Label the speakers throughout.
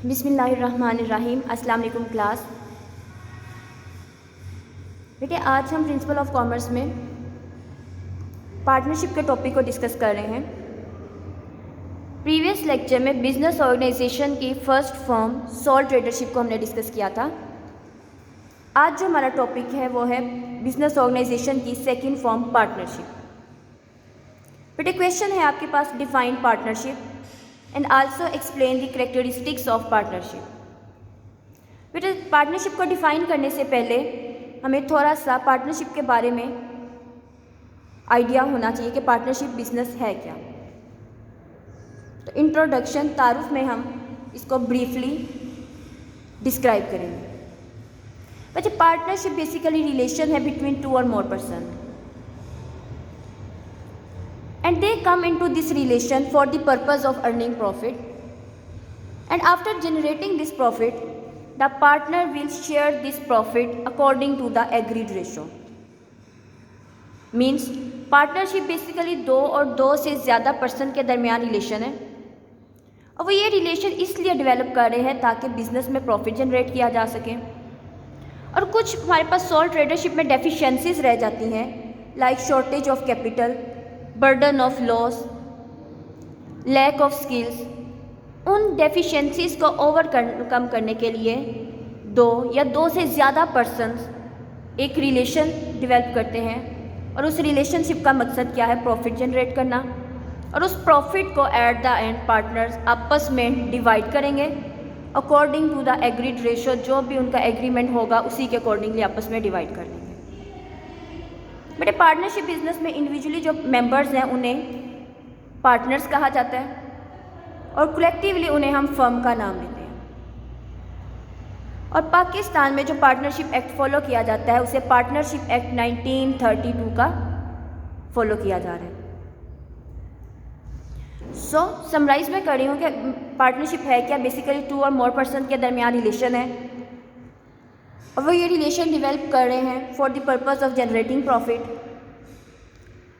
Speaker 1: बिस्मिल्लाहिर्रहमानिर्रहीम। अस्सलाम वालेकुम क्लास। बेटे आज हम प्रिंसिपल ऑफ कॉमर्स में पार्टनरशिप के टॉपिक को डिस्कस कर रहे हैं। प्रीवियस लेक्चर में बिजनेस ऑर्गेनाइजेशन की फर्स्ट फॉर्म सोल ट्रेडरशिप को हमने डिस्कस किया था। आज जो हमारा टॉपिक है वो है बिजनेस ऑर्गेनाइजेशन की सेकंड फॉर्म पार्टनरशिप। बेटे क्वेश्चन है आपके पास, define partnership and also explain the characteristics of partnership। बेटा पार्टनरशिप को डिफ़ाइन करने से पहले हमें थोड़ा सा पार्टनरशिप के बारे में आइडिया होना चाहिए कि पार्टनरशिप बिजनेस है क्या। तो इंट्रोडक्शन तारुफ में हम इसको ब्रीफली डिस्क्राइब करेंगे। बच्चे पार्टनरशिप बेसिकली रिलेशन है बिटवीन टू और more person and they come into this relation for the purpose of earning profit, and after generating this profit the partner will share this profit according to the agreed ratio। Means partnership basically दो और दो से ज़्यादा person के दरमियान relation है, और वो ये रिलेशन इसलिए डेवलप कर रहे हैं ताकि बिजनेस में प्रॉफिट जनरेट किया जा सके। और कुछ हमारे पास सोल ट्रेडरशिप में डेफिशिएंसीज रह जाती हैं, like shortage of capital, burden of loss, lack of skills. उन डेफिशिएंसीज को ओवरकम करने के लिए दो या दो से ज़्यादा पर्सन्स एक रिलेशन डेवलप करते हैं, और उस रिलेशनशिप का मकसद क्या है? प्रॉफिट जनरेट करना। और उस प्रॉफिट को एट द एंड पार्टनर्स आपस में डिवाइड करेंगे according to the agreed ratio. जो भी उनका एग्रीमेंट होगा उसी के अकॉर्डिंगली आपस में डिवाइड कर लेंगे। बट पार्टनरशिप बिजनेस में इंडिविजुअली जो मेंबर्स हैं उन्हें पार्टनर्स कहा जाता है, और कलेक्टिवली उन्हें हम फर्म का नाम देते हैं। और पाकिस्तान में जो पार्टनरशिप एक्ट फॉलो किया जाता है उसे पार्टनरशिप एक्ट 1932 का फॉलो किया जा रहा है। समराइज में कर रही हूँ कि पार्टनरशिप है क्या। बेसिकली टू और मोर पर्सन के दरमियान रिलेशन है, और वो ये रिलेशन डेवलप कर रहे हैं for the purpose of generating profit,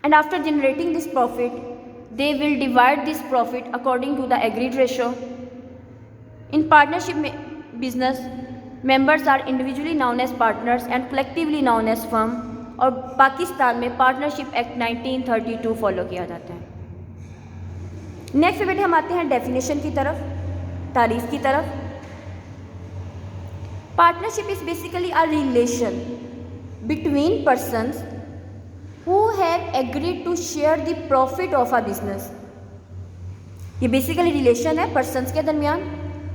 Speaker 1: and after generating this profit they will divide this profit according to the agreed ratio. In partnership में business members are individually known as partners and collectively known as firm, और पाकिस्तान में partnership act 1932 follow किया जाता है। Next बेटे हम आते हैं डेफिनेशन की तरफ, तारीफ की तरफ। Partnership is basically a relation between persons who have agreed to share the profit of a business। ये बेसिकली रिलेशन है पर्सन्स के दरमियान,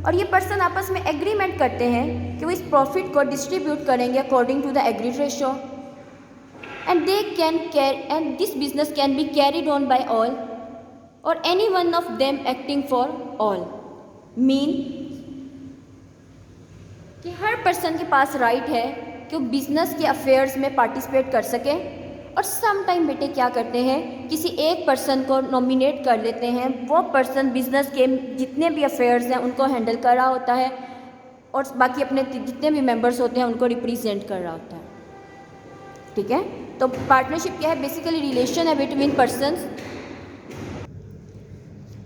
Speaker 1: और ये पर्सन आपस में एग्रीमेंट करते हैं कि वो इस प्रॉफिट को डिस्ट्रीब्यूट करेंगे according to the agreed ratio, and they can and this business can be carried on by all or any one of them acting for all. Mean कि हर पर्सन के पास राइट है कि वो बिज़नेस के affairs में participate कर सके। और सम टाइम बेटे क्या करते हैं, किसी एक पर्सन को नॉमिनेट कर लेते हैं, वो पर्सन बिज़नेस के जितने भी अफेयर्स हैं उनको हैंडल कर रहा होता है, और बाकी अपने जितने भी मेंबर्स होते हैं उनको रिप्रेजेंट कर रहा होता है। ठीक है, तो पार्टनरशिप क्या है? बेसिकली रिलेशन है बिटवीन पर्सनस।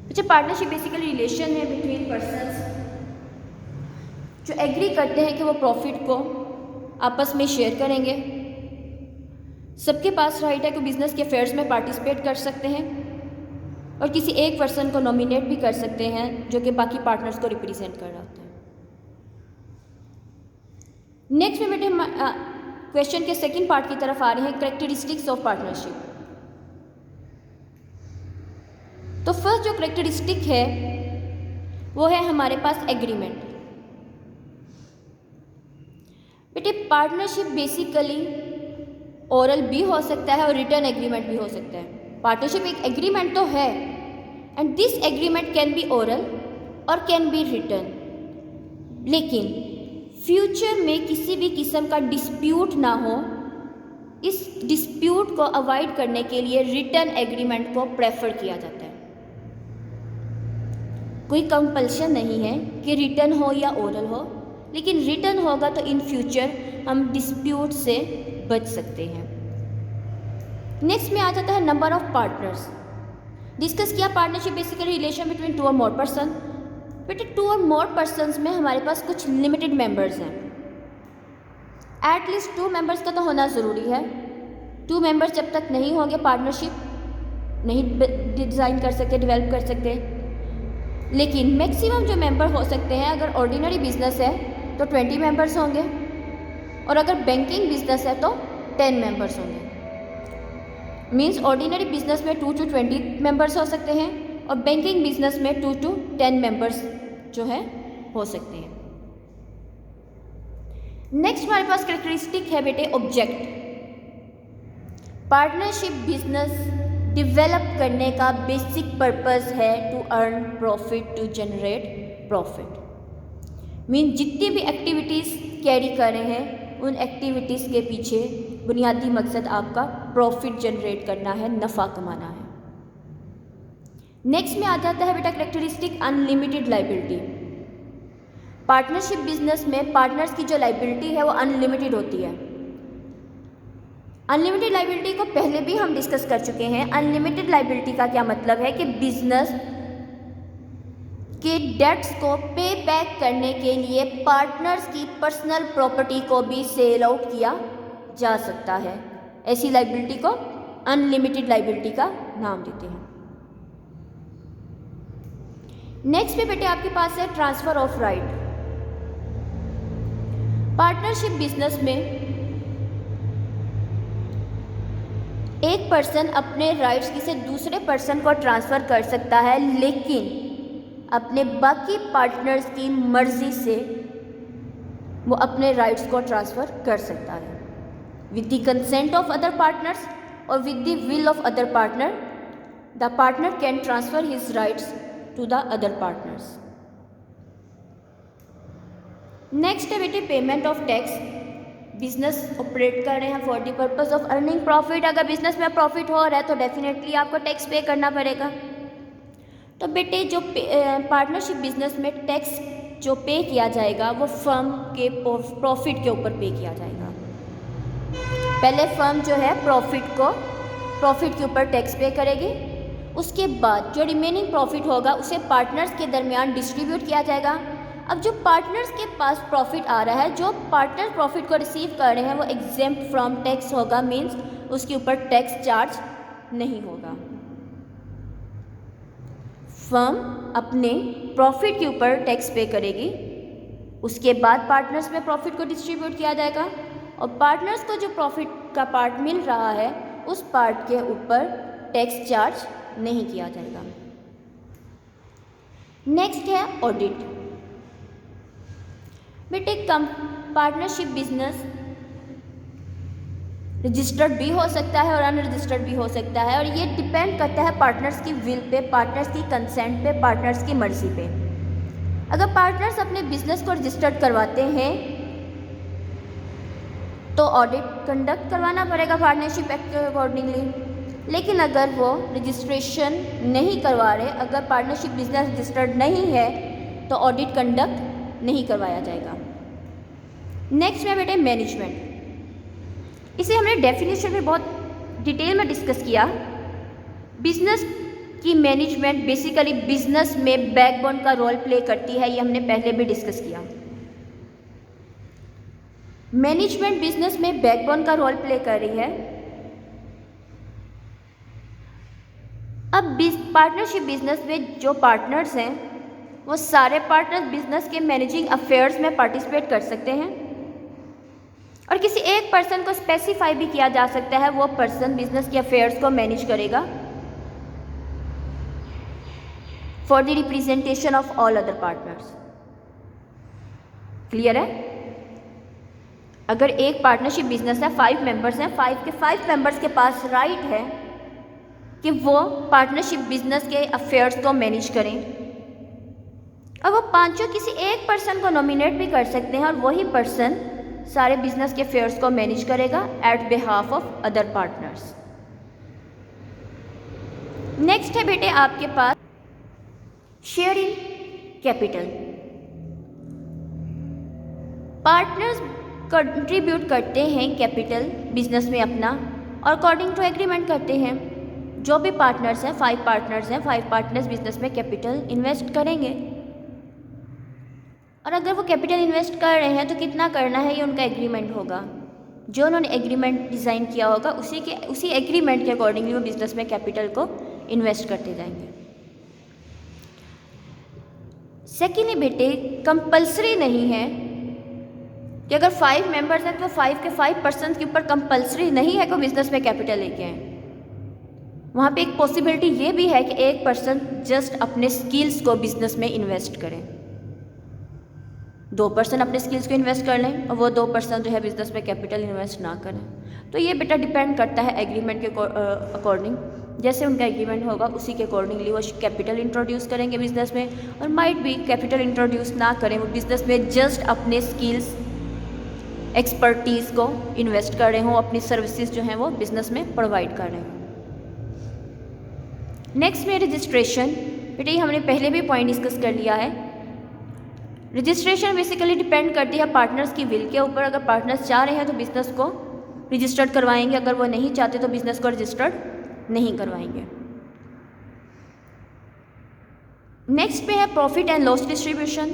Speaker 1: अच्छा, पार्टनरशिप बेसिकली रिलेशन है बिटवीन पर्सनस जो एग्री करते हैं कि वो प्रॉफिट को आपस में शेयर करेंगे। सबके पास राइट है कि बिजनेस के अफेयर्स में पार्टिसिपेट कर सकते हैं, और किसी एक पर्सन को नॉमिनेट भी कर सकते हैं जो कि बाकी पार्टनर्स को रिप्रेजेंट कर रहा होता है। नेक्स्ट में बेटे हम क्वेश्चन के सेकंड पार्ट की तरफ आ रहे हैं, कैरेक्टरिस्टिक्स ऑफ पार्टनरशिप। तो फर्स्ट जो कैरेक्टरिस्टिक है वो है हमारे पास एग्रीमेंट। बेटे पार्टनरशिप बेसिकली ओरल भी हो सकता है और रिटर्न एग्रीमेंट भी हो सकता है। पार्टनरशिप एक एग्रीमेंट तो है, and this agreement can be oral और कैन बी रिटर्न, लेकिन फ्यूचर में किसी भी किस्म का डिस्प्यूट ना हो, इस डिस्प्यूट को अवॉइड करने के लिए रिटर्न एग्रीमेंट को प्रेफर किया जाता है। कोई कंपल्शन नहीं है कि रिटर्न हो या ओरल हो, लेकिन रिटर्न होगा तो इन फ्यूचर हम डिस्प्यूट से बच सकते हैं। नेक्स्ट में आ जाता है नंबर ऑफ पार्टनर्स। डिस्कस किया partnership basically relation between two और मोर पर्सन, बेटे 2 और मोर पर्सन्स में हमारे पास कुछ लिमिटेड मेंबर्स हैं। एटलीस्ट 2 मेंबर्स का तो होना ज़रूरी है। 2 मेंबर्स जब तक नहीं होंगे पार्टनरशिप नहीं डिज़ाइन कर सकते, डेवलप कर सकते। लेकिन मैक्सिमम जो मेंबर हो सकते हैं, अगर ऑर्डिनरी बिजनेस है तो 20 मेंबर्स होंगे और अगर बैंकिंग बिजनेस है तो 10 मेंबर्स होंगे। मींस ऑर्डिनरी बिजनेस में 2 to 20 मेंबर्स हो सकते हैं और बैंकिंग बिजनेस में 2 to 10 मेंबर्स जो है हो सकते हैं। नेक्स्ट हमारे पास कैरेक्टरिस्टिक है बेटे ऑब्जेक्ट। पार्टनरशिप बिजनेस डेवलप करने का बेसिक पर्पस है to earn profit, to generate profit. Mean जितनी भी एक्टिविटीज़ कैरी कर रहे हैं उन एक्टिविटीज़ के पीछे बुनियादी मकसद आपका प्रॉफिट जनरेट करना है, नफ़ा कमाना है। नेक्स्ट में आ जाता है बेटा characteristic unlimited liability. Partnership business में पार्टनर्स की जो लाइबिलिटी है वो अनलिमिटेड होती है। अनलिमिटेड लाइबिलिटी को पहले भी हम डिस्कस कर चुके हैं। अनलिमिटेड लाइबिलिटी का क्या मतलब है कि बिजनेस के डेट्स को पे बैक करने के लिए पार्टनर्स की पर्सनल प्रॉपर्टी को भी सेल आउट किया जा सकता है। ऐसी लाइबिलिटी को अनलिमिटेड लाइबिलिटी का नाम देते हैं। नेक्स्ट में बेटे आपके पास है transfer of right. Partnership business में एक पर्सन अपने राइट्स किसी दूसरे पर्सन को ट्रांसफ़र कर सकता है, लेकिन अपने बाकी पार्टनर्स की मर्ज़ी से वो अपने राइट्स को ट्रांसफ़र कर सकता है। With the consent of other partners और with the will of other partner, the partner can transfer his rights to the other partners. Next है बेटे payment of tax. Business operate कर रहे हैं for the purpose of earning profit. अगर business में profit हो रहा है तो डेफिनेटली आपको टैक्स पे करना पड़ेगा। तो बेटे जो पार्टनरशिप बिजनेस में टैक्स जो पे किया जाएगा वो फर्म के प्रॉफिट के ऊपर पे किया जाएगा। पहले फर्म जो है प्रॉफिट के ऊपर टैक्स पे करेगी, उसके बाद जो रिमेनिंग प्रॉफिट होगा उसे पार्टनर्स के दरमियान डिस्ट्रीब्यूट किया जाएगा। अब जो पार्टनर्स के पास प्रॉफिट आ रहा है, जो पार्टनर प्रॉफिट को रिसीव कर रहे हैं वो एग्जेम्प्ट फ्रॉम टैक्स होगा, मीन्स उसके ऊपर टैक्स चार्ज नहीं होगा। फर्म अपने प्रॉफिट के ऊपर टैक्स पे करेगी, उसके बाद पार्टनर्स में प्रॉफिट को डिस्ट्रीब्यूट किया जाएगा और पार्टनर्स को जो प्रॉफिट का पार्ट मिल रहा है उस पार्ट के ऊपर टैक्स चार्ज नहीं किया जाएगा। नेक्स्ट है ऑडिट। बेटे पार्टनरशिप बिजनेस रजिस्टर्ड भी हो सकता है और अनरजिस्टर्ड भी हो सकता है, और ये डिपेंड करता है पार्टनर्स की विल पे, पार्टनर्स की कंसेंट पे, पार्टनर्स की मर्जी पे। अगर पार्टनर्स अपने बिजनेस को रजिस्टर्ड करवाते हैं तो ऑडिट कंडक्ट करवाना पड़ेगा पार्टनरशिप एक्ट के अकॉर्डिंगली। लेकिन अगर वो रजिस्ट्रेशन नहीं करवा रहे, अगर पार्टनरशिप बिजनेस रजिस्टर्ड नहीं है तो ऑडिट कंडक्ट नहीं करवाया जाएगा। नेक्स्ट में बेटे मैनेजमेंट। इसे हमने डेफिनेशन में बहुत डिटेल में डिस्कस किया। बिजनेस की मैनेजमेंट बेसिकली बिजनेस में बैकबोन का रोल प्ले करती है, ये हमने पहले भी डिस्कस किया। मैनेजमेंट बिजनेस में बैकबोन का रोल प्ले कर रही है। अब पार्टनरशिप बिजनेस में जो पार्टनर्स हैं वो सारे पार्टनर्स बिजनेस के मैनेजिंग अफेयर्स में पार्टिसिपेट कर सकते हैं, और किसी एक पर्सन को स्पेसिफाई भी किया जा सकता है, वो पर्सन बिजनेस के अफेयर्स को मैनेज करेगा for the representation of all other partners. Clear है? अगर एक पार्टनरशिप बिजनेस है, 5 मेंबर्स हैं, 5 के 5 मेंबर्स के पास राइट है कि वो पार्टनरशिप बिजनेस के अफेयर्स को मैनेज करें, और वो पांचों किसी एक पर्सन को नॉमिनेट भी कर सकते हैं और वही पर्सन सारे बिजनेस के अफेयर्स को मैनेज करेगा at behalf of other partners. Next है बेटे आपके पास share in capital. Partners contribute करते हैं कैपिटल बिजनेस में अपना, और अकॉर्डिंग टू एग्रीमेंट करते हैं। जो भी पार्टनर्स हैं, 5 पार्टनर्स हैं, 5 पार्टनर्स बिजनेस में कैपिटल इन्वेस्ट करेंगे। और अगर वो कैपिटल इन्वेस्ट कर रहे हैं तो कितना करना है ये उनका एग्रीमेंट होगा। जो उन्होंने एग्रीमेंट डिज़ाइन किया होगा उसी एग्रीमेंट के अकॉर्डिंगली वो बिज़नेस में कैपिटल को इन्वेस्ट करते जाएंगे। सेकेंडली बेटे, कंपल्सरी नहीं है कि अगर 5 मेंबर्स हैं तो 5 के 5% के ऊपर कंपल्सरी नहीं है कि बिज़नेस में कैपिटल लेके आए। वहाँ पे एक पॉसिबिलिटी ये भी है कि 1% जस्ट अपने स्किल्स को बिज़नेस में इन्वेस्ट करें, 2% अपने स्किल्स को इन्वेस्ट कर लें और वो 2% जो है बिज़नेस में कैपिटल इन्वेस्ट ना करें। तो ये बेटा डिपेंड करता है एग्रीमेंट के अकॉर्डिंग। जैसे उनका एग्रीमेंट होगा उसी के अकॉर्डिंगली वो कैपिटल इंट्रोड्यूस करेंगे बिज़नेस में, और माइट भी कैपिटल इंट्रोड्यूस ना करें, वो बिज़नेस में जस्ट अपने स्किल्स एक्सपर्टीज़ को इन्वेस्ट कर रहे हों, अपनी सर्विसेज जो हैं वो बिज़नेस में प्रोवाइड कर रहे हों। नेक्स्ट में रजिस्ट्रेशन। बेटा ये हमने पहले भी पॉइंट डिस्कस कर लिया है। रजिस्ट्रेशन बेसिकली डिपेंड करती है पार्टनर्स की विल के ऊपर। अगर पार्टनर्स चाह रहे हैं तो बिज़नेस को रजिस्टर्ड करवाएंगे, अगर वो नहीं चाहते तो बिज़नेस को रजिस्टर्ड नहीं करवाएंगे। नेक्स्ट पे है profit and loss distribution.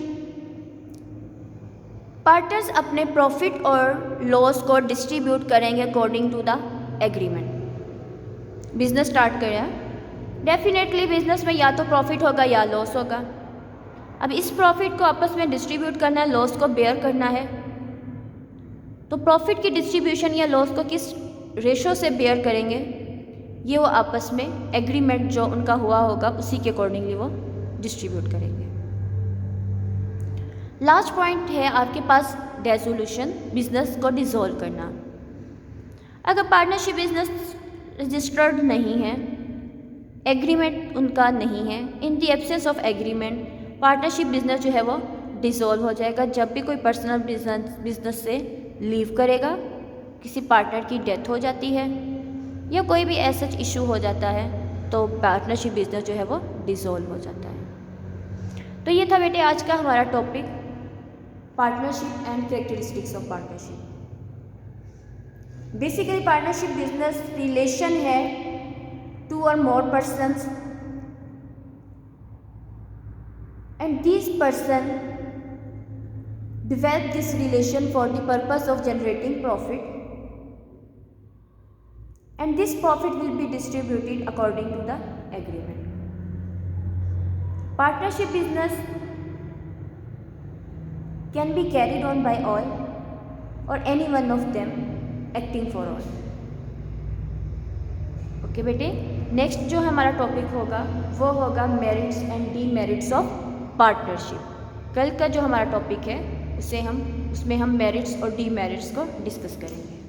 Speaker 1: Partners अपने प्रॉफिट और लॉस को डिस्ट्रीब्यूट करेंगे according to the agreement. Business start करें, डेफिनेटली बिजनेस में या तो प्रॉफिट होगा या लॉस होगा। अब इस प्रॉफिट को आपस में डिस्ट्रीब्यूट करना है, लॉस को बेयर करना है। तो प्रॉफिट की डिस्ट्रीब्यूशन या लॉस को किस रेशो से बेयर करेंगे, ये वो आपस में एग्रीमेंट जो उनका हुआ होगा उसी के अकॉर्डिंगली वो डिस्ट्रीब्यूट करेंगे। लास्ट पॉइंट है आपके पास डेसोल्यूशन, बिजनेस को डिसॉल्व करना। अगर पार्टनरशिप बिजनेस रजिस्टर्ड नहीं है, एग्रीमेंट उनका नहीं है, in the absence of agreement partnership business जो है वो डिसॉल्व हो जाएगा। जब भी कोई पर्सनल बिजनेस से लीव करेगा, किसी पार्टनर की डेथ हो जाती है या कोई भी ऐसा इशू हो जाता है तो पार्टनरशिप बिजनेस जो है वो डिसॉल्व हो जाता है। तो ये था बेटे आज का हमारा topic, partnership and characteristics of partnership. Basically partnership business relation है 2 or more persons, and these person develop this relation for the purpose of generating profit, and this profit will be distributed according to the agreement. Partnership business can be carried on by all or any one of them acting for all. Okay बेटे, next जो हमारा topic होगा वो होगा merits and demerits of partnership. कल का जो हमारा टॉपिक है उसमें हम मेरिट्स और डीमेरिट्स को डिस्कस करेंगे।